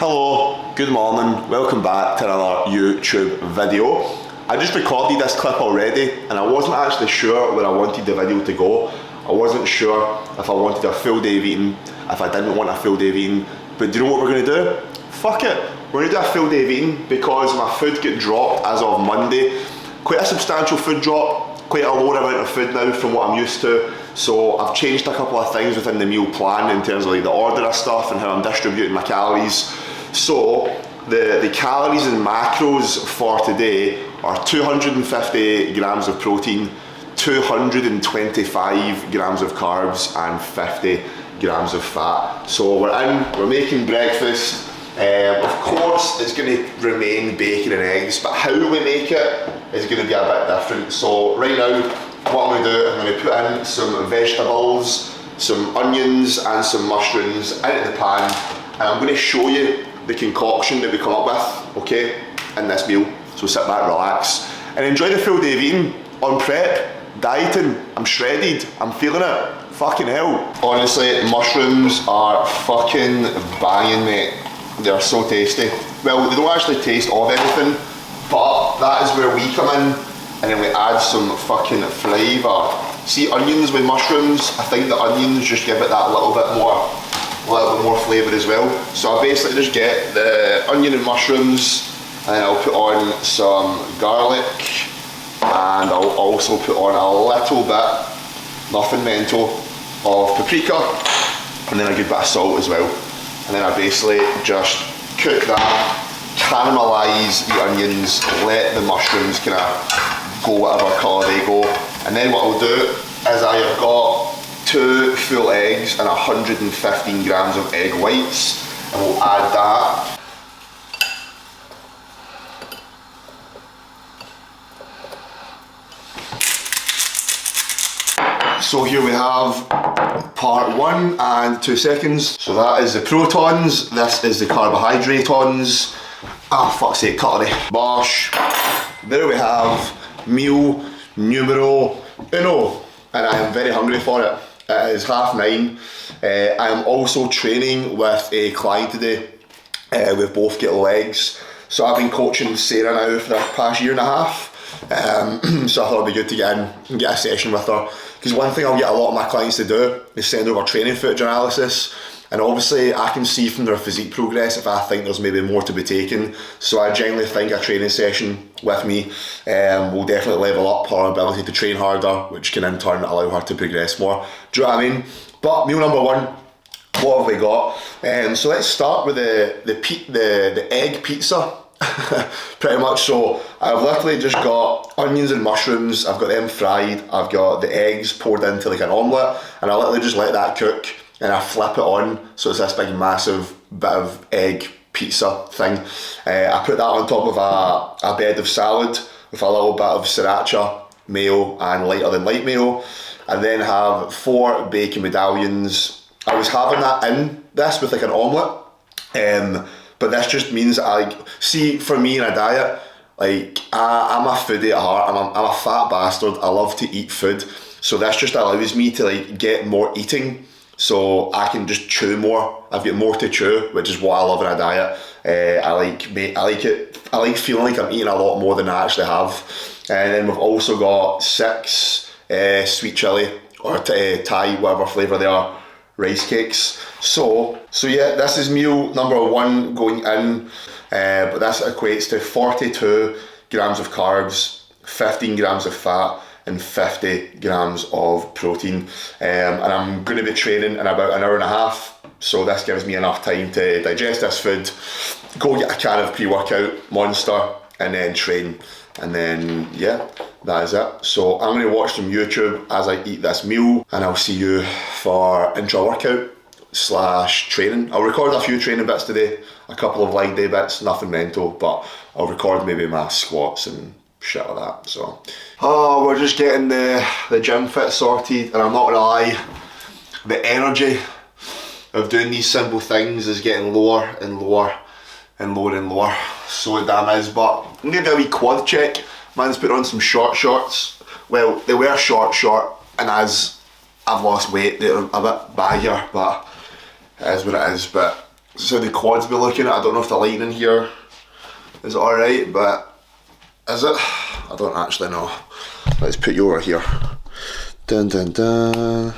Hello, good morning, welcome back to another YouTube video. I just recorded this clip already and I wasn't actually sure where I wanted the video to go. I wasn't sure if I wanted a full day of eating, if I didn't want a full day of eating. But do you know what we're going to do? Fuck it, we're going to do a full day of eating because my food got dropped as of Monday. Quite a substantial food drop, quite a lower amount of food now from what I'm used to. So I've changed a couple of things within the meal plan in terms of like the order of stuff and how I'm distributing my calories. So the calories and macros for today are 250 grams of protein, 225 grams of carbs and 50 grams of fat. So we're making breakfast. Of course it's going to remain bacon and eggs, but how we make it is going to be a bit different. So right now what I'm going to do, I'm going to put in some vegetables, some onions and some mushrooms into the pan, and I'm going to show you the concoction that we come up with, okay, in this meal. So sit back, relax, and enjoy the full day of eating. On prep, dieting, I'm shredded, I'm feeling it, fucking hell. Honestly, mushrooms are fucking banging, mate. They're so tasty. Well, they don't actually taste of anything, but that is where we come in, and then we add some fucking flavour. See, onions with mushrooms, I think the onions just give it that little bit more flavour as well. So I basically just get the onion and mushrooms, and then I'll put on some garlic, and I'll also put on a little bit, nothing mental, of paprika, and then a good bit of salt as well. And then I basically just cook that, caramelise the onions, let the mushrooms kind of go whatever colour they go. And then what I'll do is I have got 2 full eggs and 115 grams of egg whites, and we'll add that. So here we have part 1 and 2 seconds. So that is the protons, this is the carbohydrates. Ah, fuck's sake, cutlery. Bosh. There we have meal numero uno, and I am very hungry for it. It is 9:30. I am also training with a client today. We've both got legs. So I've been coaching Sarah now for the past year and a half. So I thought it'd be good to get in and get a session with her. Because one thing I'll get a lot of my clients to do is send over training footage analysis. And obviously I can see from their physique progress if I think there's maybe more to be taken. So I genuinely think a training session with me will definitely level up her ability to train harder, which can in turn allow her to progress more. Do you know what I mean? But meal number 1, what have we got? So let's start with the egg pizza. Pretty much. So I've literally just got onions and mushrooms, I've got them fried, I've got the eggs poured into like an omelette, and I literally just let that cook and I flip it on, so it's this big massive bit of egg pizza thing. I put that on top of a bed of salad with a little bit of sriracha mayo and lighter than light mayo, and then have 4 bacon medallions. I was having that in this with like an omelette, but this just means see, for me in a diet, like I'm a foodie at heart. I'm a fat bastard. I love to eat food. So this just allows me to like get more eating, so I can just chew more. I've got more to chew, which is what I love in a diet. I like it. I like feeling like I'm eating a lot more than I actually have. And then we've also got 6 sweet chili or Thai, whatever flavour they are, rice cakes. So yeah, this is meal number 1 going in, but this equates to 42 grams of carbs, 15 grams of fat and 50 grams of protein, and I'm going to be training in about an hour and a half, so this gives me enough time to digest this food, go get a can of pre-workout Monster, and then train. And then yeah, that is it. So I'm going to watch some YouTube as I eat this meal, and I'll see you for intra-workout / training. I'll record a few training bits today, a couple of leg day bits, nothing mental, but I'll record maybe my squats and shit like that. So we're just getting the gym fit sorted, and I'm not gonna lie, the energy of doing these simple things is getting lower and lower and lower and lower. So it damn is. But I'm gonna do a wee quad check. Man's put on some short shorts. Well, they were short, and as I've lost weight, they're a bit baggier, but it is what it is. But This is how the quads be looking. I don't know if the lighting in here is alright, but is it? I don't actually know. Let's put you over here. Dun dun dun.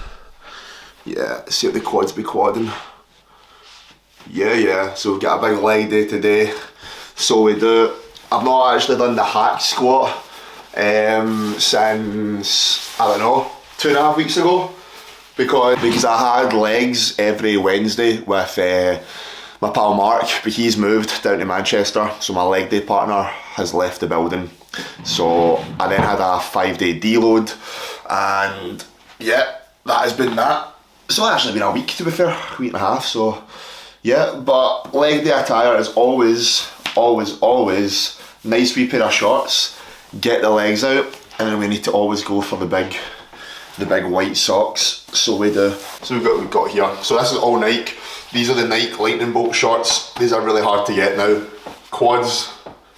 Yeah, see how the quads be quadding. Yeah, so we've got a big leg day today. So we do, I've not actually done the hack squat since, I don't know, 2.5 weeks ago. Because I had legs every Wednesday with my pal Mark, but he's moved down to Manchester, so my leg day partner has left the building. So I then had a 5-day deload, and yeah, that has been that. It's only actually been a week, to be fair, a week and a half, so yeah, but leg day attire is always nice wee pair of shorts, get the legs out, and then we need to always go for the big white socks. So we do. So we've got here. So this is all Nike. These are the Nike lightning bolt shorts. These are really hard to get now. Quads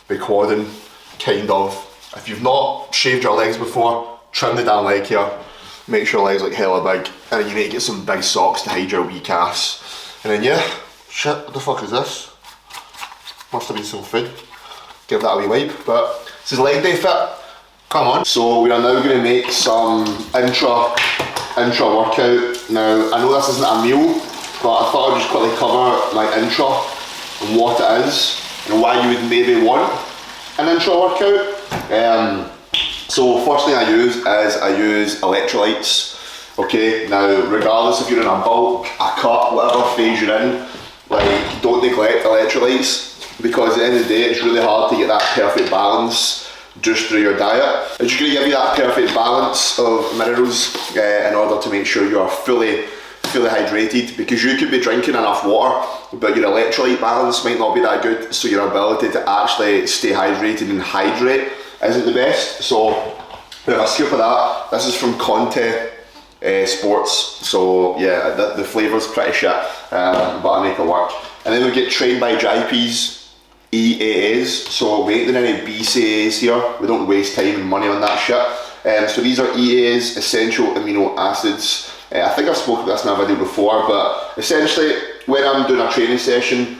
be quadding, kind of. If you've not shaved your legs before, trim the damn leg here. Make sure your legs look hella big. And then you need to get some big socks to hide your wee calves. And then yeah, shit, what the fuck is this? Must have been some food. Give that a wee wipe. But this is leg day fit. Come on. So we are now going to make some intra workout. Now I know this isn't a meal, but I thought I'd just quickly cover my intra and what it is and why you would maybe want an intra workout. So first thing I use electrolytes. Okay, now regardless if you're in a bulk, a cut, whatever phase you're in, like don't neglect electrolytes, because at the end of the day it's really hard to get that perfect balance just through your diet. It's just going to give you that perfect balance of minerals in order to make sure you are fully hydrated, because you could be drinking enough water but your electrolyte balance might not be that good, so your ability to actually stay hydrated and hydrate isn't the best. So we have a scoop of that. This is from Conte Sports, so yeah, the flavour's pretty shit, but I make it work. And then we get Trained by JP's EAAs, so we ain't doing any BCAAs here. We don't waste time and money on that shit. So these are EAAs, essential amino acids. I think I've spoken about this in a video before, but essentially when I'm doing a training session,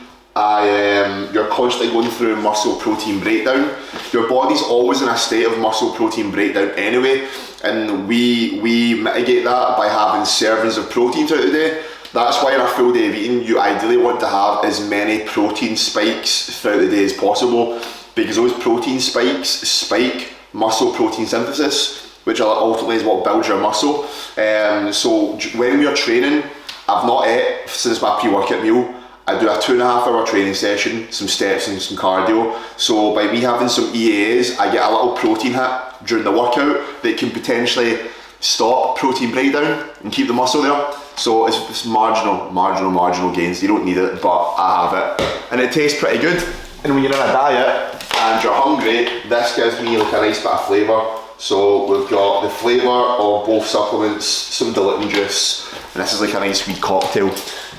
you're constantly going through muscle protein breakdown. Your body's always in a state of muscle protein breakdown anyway, and we mitigate that by having servings of protein throughout the day. That's why in a full day of eating, you ideally want to have as many protein spikes throughout the day as possible, because those protein spikes spike muscle protein synthesis, which ultimately is what builds your muscle. So when we are training, I've not ate since my pre-workout meal. I do a 2.5 hour training session, some steps and some cardio. So by me having some EAAs, I get a little protein hit during the workout that can potentially stop protein breakdown and keep the muscle there. So it's marginal gains. You don't need it, but I have it. And it tastes pretty good. And when you're on a diet and you're hungry, this gives me like a nice bit of flavour. So we've got the flavour of both supplements, some dilutin juice, and this is like a nice sweet cocktail.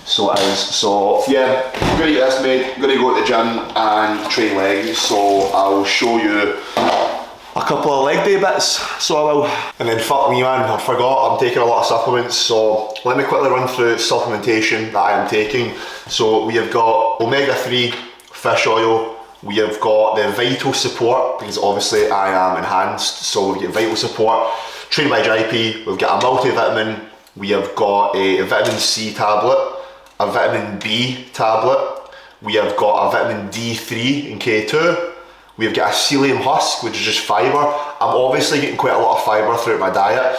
So it is. So yeah, I'm gonna get this made. I'm gonna go to the gym and train legs. So I'll show you a couple of leg day bits, so I will. And then fuck me man, I forgot I'm taking a lot of supplements, so let me quickly run through supplementation that I am taking. So we have got omega-3 fish oil, we have got the vital support, because obviously I am enhanced, so we get vital support, Trained by JP, we've got a multivitamin, we have got a vitamin C tablet, a vitamin B tablet, we have got a vitamin D3 and K2, we've got a psyllium husk, which is just fibre. I'm obviously getting quite a lot of fibre throughout my diet,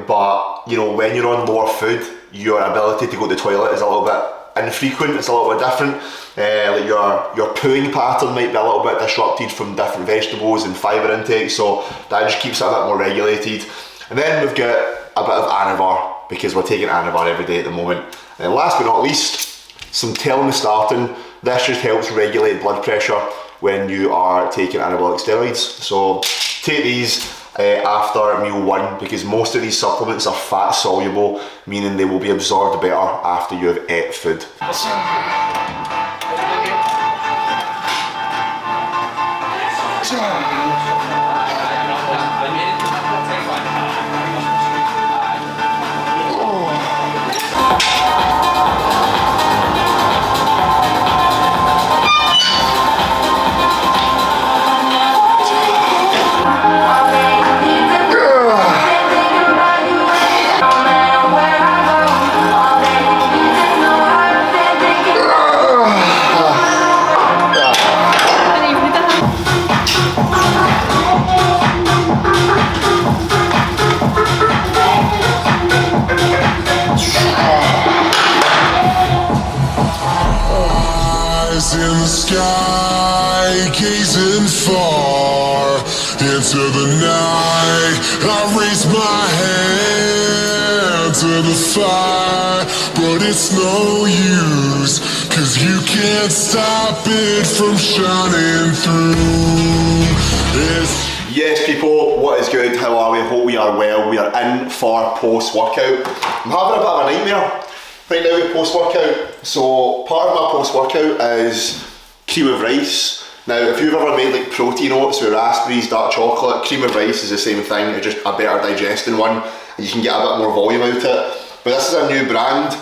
but you know, when you're on lower food, your ability to go to the toilet is a little bit infrequent, it's a little bit different. Like your pooing pattern might be a little bit disrupted from different vegetables and fibre intake, so that just keeps it a bit more regulated. And then we've got a bit of Anavar, because we're taking Anavar every day at the moment. And then last but not least, some telmisartan. This just helps regulate blood pressure when you are taking anabolic steroids. So take these after meal 1, because most of these supplements are fat soluble, meaning they will be absorbed better after you have ate food. eyes in the sky, gazing far into the night. I raise my hand to the fire, but it's no use, 'cause you can't stop it from shining through. Yes people, what is good? How are we? Hope we are well. We are in for post-workout. I'm having a bit of a nightmare right now with post-workout. So part of my post-workout is cream of rice. Now if you've ever made like protein oats with raspberries, dark chocolate, cream of rice is the same thing, it's just a better digesting one and you can get a bit more volume out of it. But this is a new brand,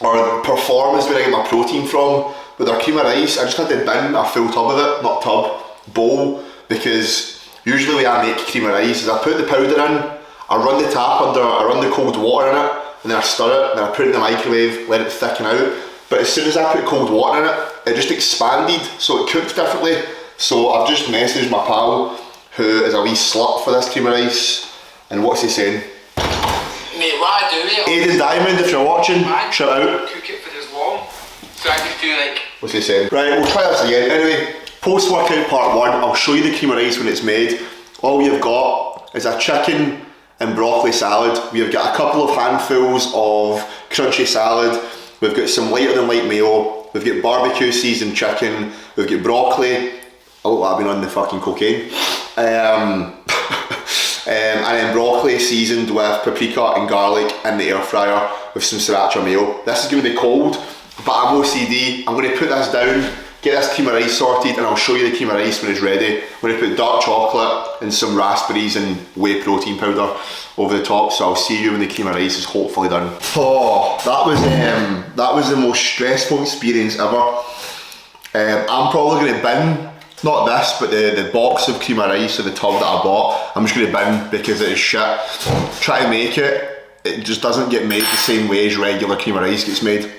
or Perform is where I get my protein from. With their cream of rice, I just had to bin a full tub of it, not tub, bowl, because usually when I make cream of rice is I put the powder in, I run the tap under, I run the cold water in it, and then I stir it, and then I put it in the microwave, let it thicken out. But as soon as I put cold water in it, it just expanded, so it cooked differently. So I've just messaged my pal, who is a wee slut for this cream of rice, and what's he saying? Mate, what I do, mate, Aiden Diamond, if you're watching, shout out. cook it for this long, so I just do like... What's he saying? Right, we'll try this again. Anyway, post-workout part 1, I'll show you the cream of rice when it's made. All you've got is a chicken and broccoli salad. We've got a couple of handfuls of crunchy salad. We've got some lighter than light mayo. We've got barbecue seasoned chicken. We've got broccoli. Oh, I've been on the fucking cocaine. And then broccoli seasoned with paprika and garlic in the air fryer with some sriracha mayo. This is going to be cold, but I'm OCD. I'm going to put this down, get this cream of rice sorted, and I'll show you the cream of rice when it's ready. I'm going to put dark chocolate and some raspberries and whey protein powder over the top, so I'll see you when the cream of rice is hopefully done. Oh, that was the most stressful experience ever. I'm probably going to bin, not this, but the box of cream of rice or the tub that I bought, I'm just going to bin because it is shit. Try to make it, it just doesn't get made the same way as regular cream of rice gets made.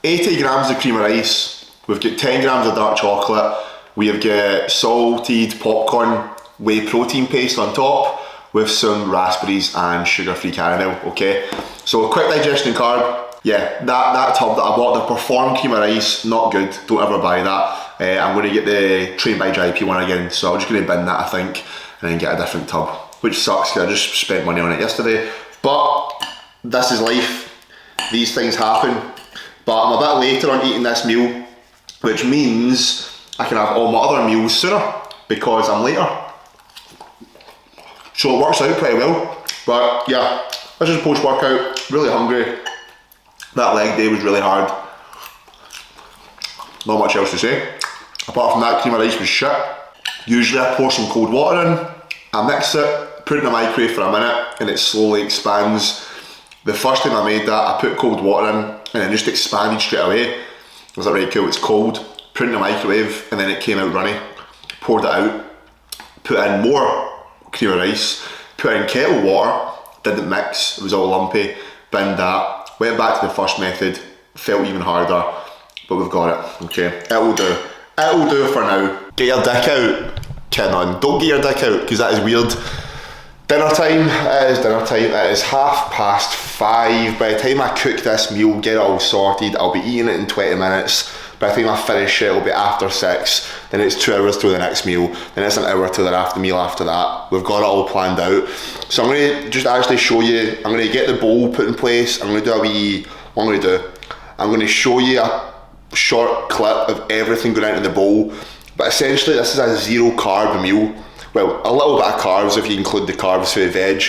80 grams of cream of rice. We've got 10 grams of dark chocolate, we have got salted popcorn whey protein paste on top with some raspberries and sugar-free caramel, okay? So quick digestion carb, yeah, that tub that I bought, the Perform cream of rice, not good, don't ever buy that. I'm going to get the Trained by JP one again, so I'm just going to bin that I think, and then get a different tub, which sucks because I just spent money on it yesterday. But this is life, these things happen. But I'm a bit later on eating this meal, which means I can have all my other meals sooner because I'm later. So it works out pretty well. But yeah, this is post-workout, really hungry. That leg day was really hard. Not much else to say. Apart from that, cream of rice was shit. Usually I pour some cold water in, I mix it, put it in the microwave for a minute, and it slowly expands. The first time I made that, I put cold water in, and it just expanded straight away. I was like, right, cool, it's cold. Put it in the microwave, and then it came out runny. Poured it out, put in more cream of rice, put in kettle water, didn't mix, it was all lumpy, binned that, went back to the first method, felt even harder, but we've got it, okay? It'll do. It'll do for now. Get your dick out. Kidding on. Don't get your dick out, because that is weird. Dinner time, it is dinner time, it is 5:30. By the time I cook this meal, get it all sorted, I'll be eating it in 20 minutes. By the time I finish it, it'll be after 6, then it's 2 hours till the next meal, then it's an hour till the after meal after that. We've got it all planned out. So I'm going to just actually show you, I'm going to get the bowl put in place, I'm going to do a wee, what I'm going to do, I'm going to show you a short clip of everything going into the bowl, but essentially this is a 0 carb meal. Well, a little bit of carbs if you include the carbs for the veg,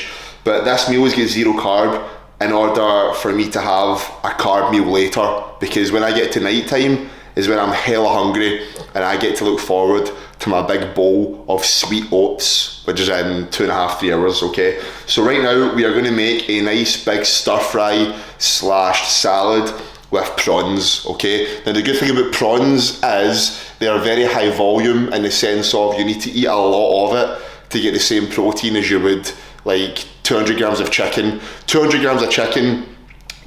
but this meal is get 0 carb in order for me to have a carb meal later, because when I get to night time is when I'm hella hungry and I get to look forward to my big bowl of sweet oats, which is in 2.5-3 hours, okay? So right now we are going to make a nice big stir fry / salad with prawns, okay? Now the good thing about prawns is they are very high volume in the sense of you need to eat a lot of it to get the same protein as you would like 200 grams of chicken. 200 grams of chicken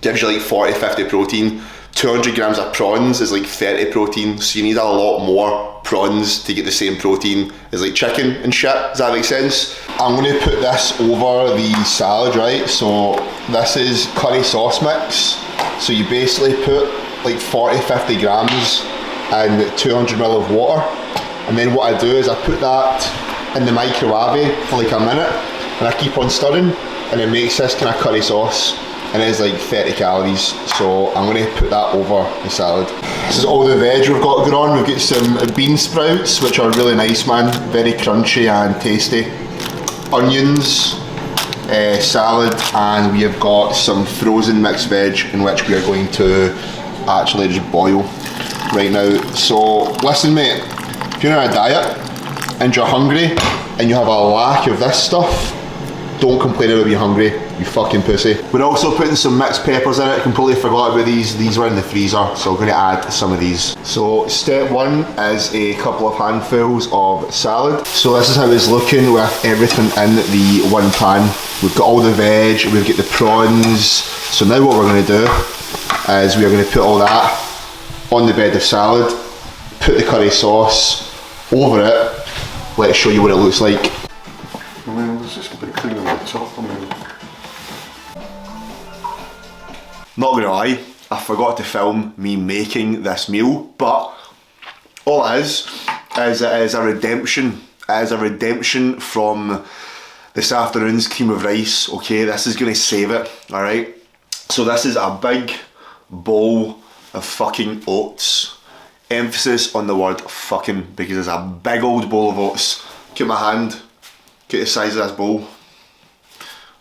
gives you like 40-50 protein. 200 grams of prawns is like 30 protein, so you need a lot more prawns to get the same protein as like chicken and shit. Does that make sense? I'm going to put this over the salad, right? So this is curry sauce mix. So you basically put like 40-50 grams and 200ml of water. And then what I do is I put that in the microwave for like a minute, and I keep on stirring, and it makes this kind of curry sauce, and it is like 30 calories. So I'm going to put that over the salad. This is all the veg we've got going on. We've got some bean sprouts, which are really nice, man, very crunchy and tasty. Onions, salad, and we have got some frozen mixed veg in which we are going to actually just boil right now. So listen mate, if you're on a diet and you're hungry and you have a lack of this stuff, don't complain about being hungry, you fucking pussy. We're also putting some mixed peppers in it. Completely forgot about these. These were in the freezer, so I'm going to add some of these. So step one is a couple of handfuls of salad. So this is how it's looking with everything in the one pan. We've got all the veg, we've got the prawns. So now what we're going to do is we are going to put all that on the bed of salad, put the curry sauce over it. Let's show you what it looks like. I mean, there's just a bit clean on the top. I mean, not gonna lie, I forgot to film me making this meal, but all it is a redemption. It is a redemption from this afternoon's cream of rice. Okay, this is gonna save it. All right. So this is a big bowl of fucking oats. Emphasis on the word fucking, because it's a big old bowl of oats. Look at my hand. Get the size of this bowl.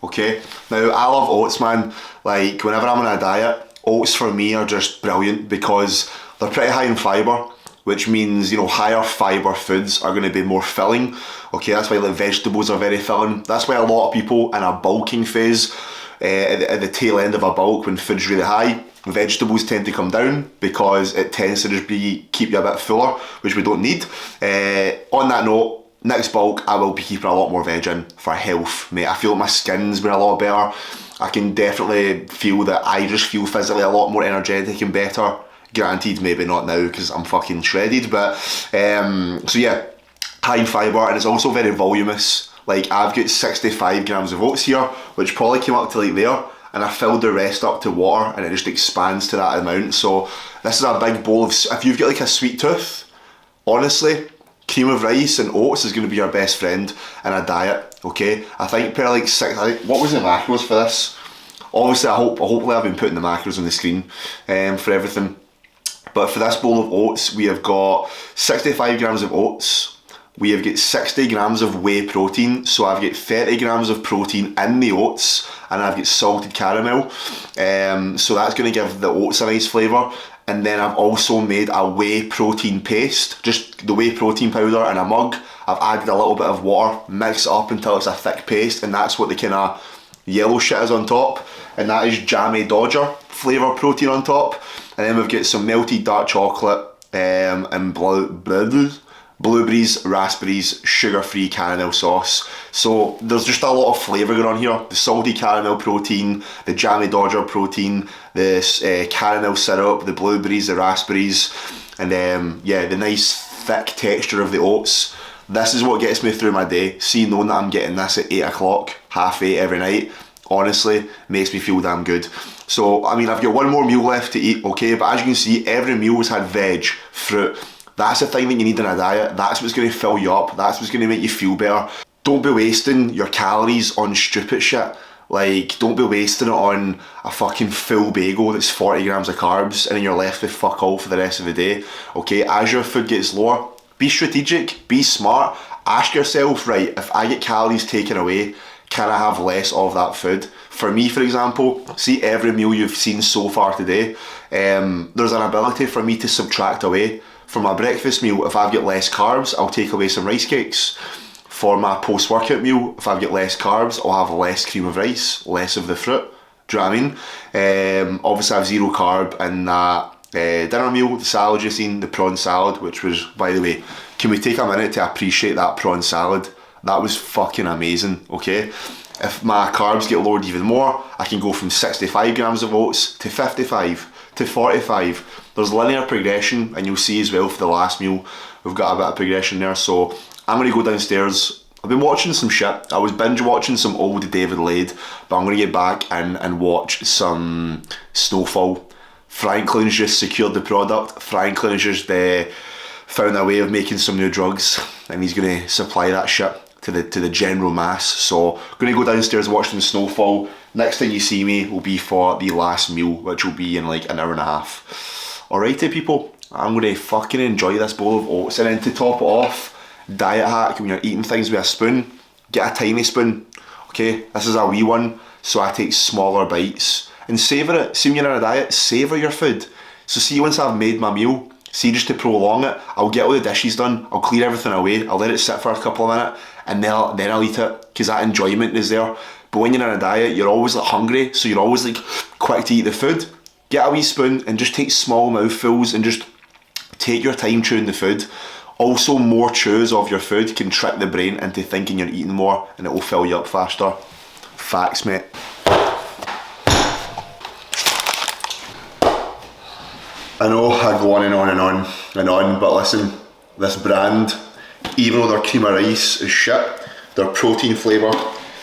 Okay, now I love oats, man. Like whenever I'm on a diet, oats for me are just brilliant because they're pretty high in fibre, which means, you know, higher fibre foods are going to be more filling. Okay, that's why like vegetables are very filling. That's why a lot of people in a bulking phase, at the tail end of a bulk when food's really high, vegetables tend to come down because it tends to just keep you a bit fuller, which we don't need. On that note, next bulk, I will be keeping a lot more veg in for health, mate. I feel like my skin's been a lot better. I can definitely feel that I just feel physically a lot more energetic and better. Granted, maybe not now because I'm fucking shredded, but so yeah, high in fibre, and it's also very voluminous. Like I've got 65 grams of oats here, which probably came up to like there, and I filled the rest up to water, and it just expands to that amount. So this is a big bowl of, if you've got like a sweet tooth, honestly, cream of rice and oats is going to be your best friend in a diet. Okay, I think per like what was the macros for this? Obviously, hopefully I've been putting the macros on the screen for everything. But for this bowl of oats, we have got 65 grams of oats. We have got 60 grams of whey protein. So I've got 30 grams of protein in the oats, and I've got salted caramel. So that's going to give the oats a nice flavour. And then I've also made a whey protein paste, just the whey protein powder in a mug. I've added a little bit of water, mixed it up until it's a thick paste, and that's what the kind of yellow shit is on top. And that is Jammy Dodger flavour protein on top. And then we've got some melted dark chocolate and blueberries, raspberries, sugar-free caramel sauce. So there's just a lot of flavour going on here. The salty caramel protein, the Jammy Dodger protein, the caramel syrup, the blueberries, the raspberries, and yeah, the nice thick texture of the oats. This is what gets me through my day. See, knowing that I'm getting this at 8 o'clock, 8:30 every night, honestly, makes me feel damn good. So, I mean, I've got one more meal left to eat, okay, but as you can see, every meal has had veg, fruit. That's the thing that you need in a diet. That's what's going to fill you up. That's what's going to make you feel better. Don't be wasting your calories on stupid shit. Like, don't be wasting it on a fucking full bagel that's 40 grams of carbs and then you're left with fuck all for the rest of the day. Okay, as your food gets lower, be strategic, be smart. Ask yourself, right, if I get calories taken away, can I have less of that food? For me, for example, see every meal you've seen so far today, there's an ability for me to subtract away. For my breakfast meal, if I've got less carbs, I'll take away some rice cakes. For my post-workout meal, if I've got less carbs, I'll have less cream of rice, less of the fruit. Do you know what I mean? Obviously I have zero carb in that dinner meal, the salad you've seen, the prawn salad, which was, by the way, can we take a minute to appreciate that prawn salad? That was fucking amazing, okay? If my carbs get lowered even more, I can go from 65 grams of oats to 55 to 45. There's linear progression, and you'll see as well for the last meal, we've got a bit of progression there. So I'm going to go downstairs. I've been watching some shit. I was binge watching some old David Lade, but I'm going to get back and watch some Snowfall. Franklin's just secured the product. Franklin has just found a way of making some new drugs, and he's going to supply that shit to the general mass. So I'm going to go downstairs watching the snowfall. Next time you see me will be for the last meal, which will be in like an hour and a half. Alrighty people, I'm going to fucking enjoy this bowl of oats, and then to top it off, diet hack: when you're eating things with a spoon, get a tiny spoon. Okay, this is a wee one, so I take smaller bites and savour it. See, when you're on a diet, savour your food. So see, once I've made my meal, see, just to prolong it, I'll get all the dishes done, I'll clear everything away, I'll let it sit for a couple of minutes, and then I'll eat it, because that enjoyment is there. But when you're on a diet, you're always like hungry, so you're always like quick to eat the food. Get a wee spoon and just take small mouthfuls and just take your time chewing the food. Also, more chews of your food can trick the brain into thinking you're eating more, and it will fill you up faster. Facts, mate. I know I go on and on and on and on, but listen, this brand, even though their cream of rice is shit, their protein flavour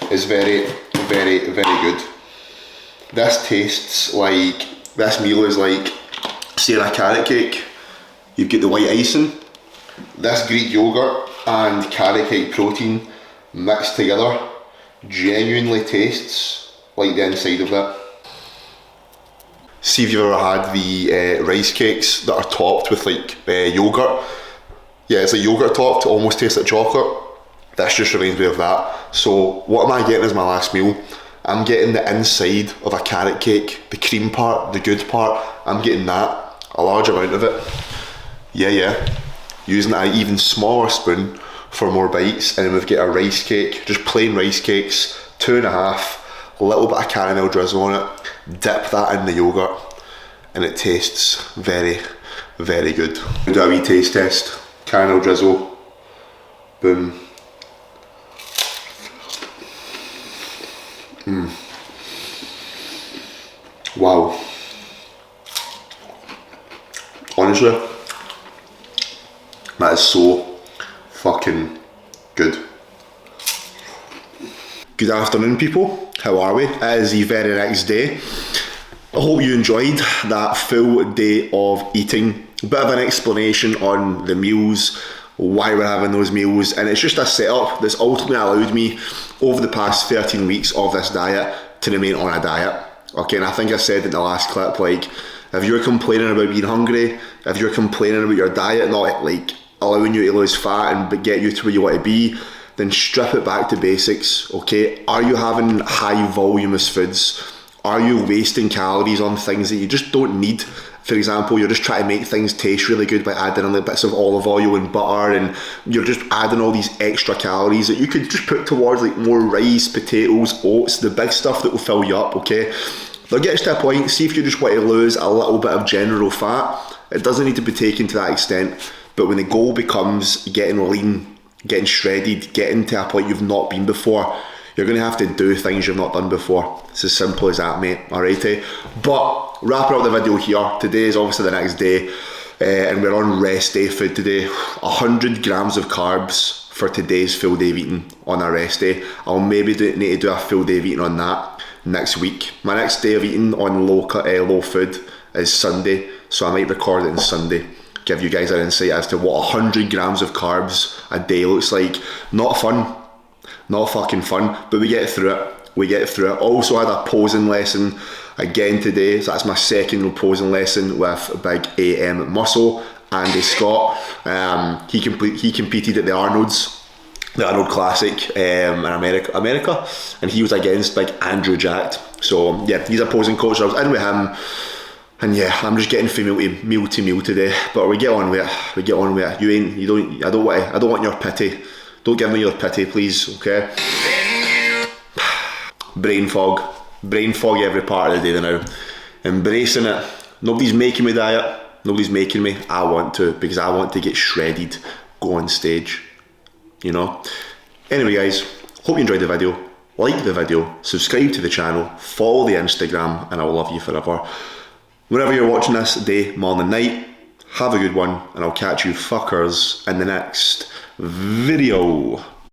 is very, very, very good. This tastes like, this meal is like, say, a carrot cake. You've got the white icing, this Greek yogurt and carrot cake protein mixed together genuinely tastes like the inside of that. See if you've ever had the rice cakes that are topped with like yogurt. Yeah, it's like yogurt topped, almost tastes like chocolate. This just reminds me of that. So what am I getting as my last meal? I'm getting the inside of a carrot cake, the cream part, the good part. I'm getting that, a large amount of it. Yeah. Using an even smaller spoon for more bites, and then we've got a rice cake, just plain rice cakes, 2.5, a little bit of caramel drizzle on it. Dip that in the yogurt, and it tastes very, very good. Do a wee taste test. Caramel drizzle. Boom. Wow. Honestly, that is so fucking good. Good afternoon, people. How are we? It is the very next day. I hope you enjoyed that full day of eating. A bit of an explanation on the meals, why we're having those meals, and it's just a setup that's ultimately allowed me over the past 13 weeks of this diet to remain on a diet. Okay, and I think I said in the last clip, like, if you're complaining about being hungry, if you're complaining about your diet not like allowing you to lose fat and get you to where you want to be, then strip it back to basics, okay? Are you having high voluminous foods? Are you wasting calories on things that you just don't need? For example, you're just trying to make things taste really good by adding in like bits of olive oil and butter, and you're just adding all these extra calories that you could just put towards like more rice, potatoes, oats, the big stuff that will fill you up, okay? There gets to a point, see if you just want to lose a little bit of general fat. It doesn't need to be taken to that extent, but when the goal becomes getting lean, getting shredded, getting to a point you've not been before, you're going to have to do things you've not done before. It's as simple as that, mate, alrighty? But wrapping up the video here, today is obviously the next day, and we're on rest day food today. 100 grams of carbs for today's full day of eating on a rest day. I'll maybe need to do a full day of eating on that next week. My next day of eating on low food is Sunday, so I might record it on Sunday. Give you guys an insight as to what 100 grams of carbs a day looks like. Not fun, not fucking fun, but we get through it. Also had a posing lesson again today, so that's my second posing lesson with big AM Muscle, Andy Scott. He competed at the Arnold Classic in America, and he was against big Andrew Jacked. So yeah, he's a posing coach, so I was in with him. And yeah, I'm just getting from meal to meal today, but we get on with it. I don't want your pity. Don't give me your pity, please, okay? Brain fog every part of the day now. Embracing it. Nobody's making me diet. Nobody's making me. I want to, because I want to get shredded, go on stage, you know? Anyway guys, hope you enjoyed the video. Like the video, subscribe to the channel, follow the Instagram, and I'll love you forever. Wherever you're watching this, day, morning, night, have a good one, and I'll catch you fuckers in the next video.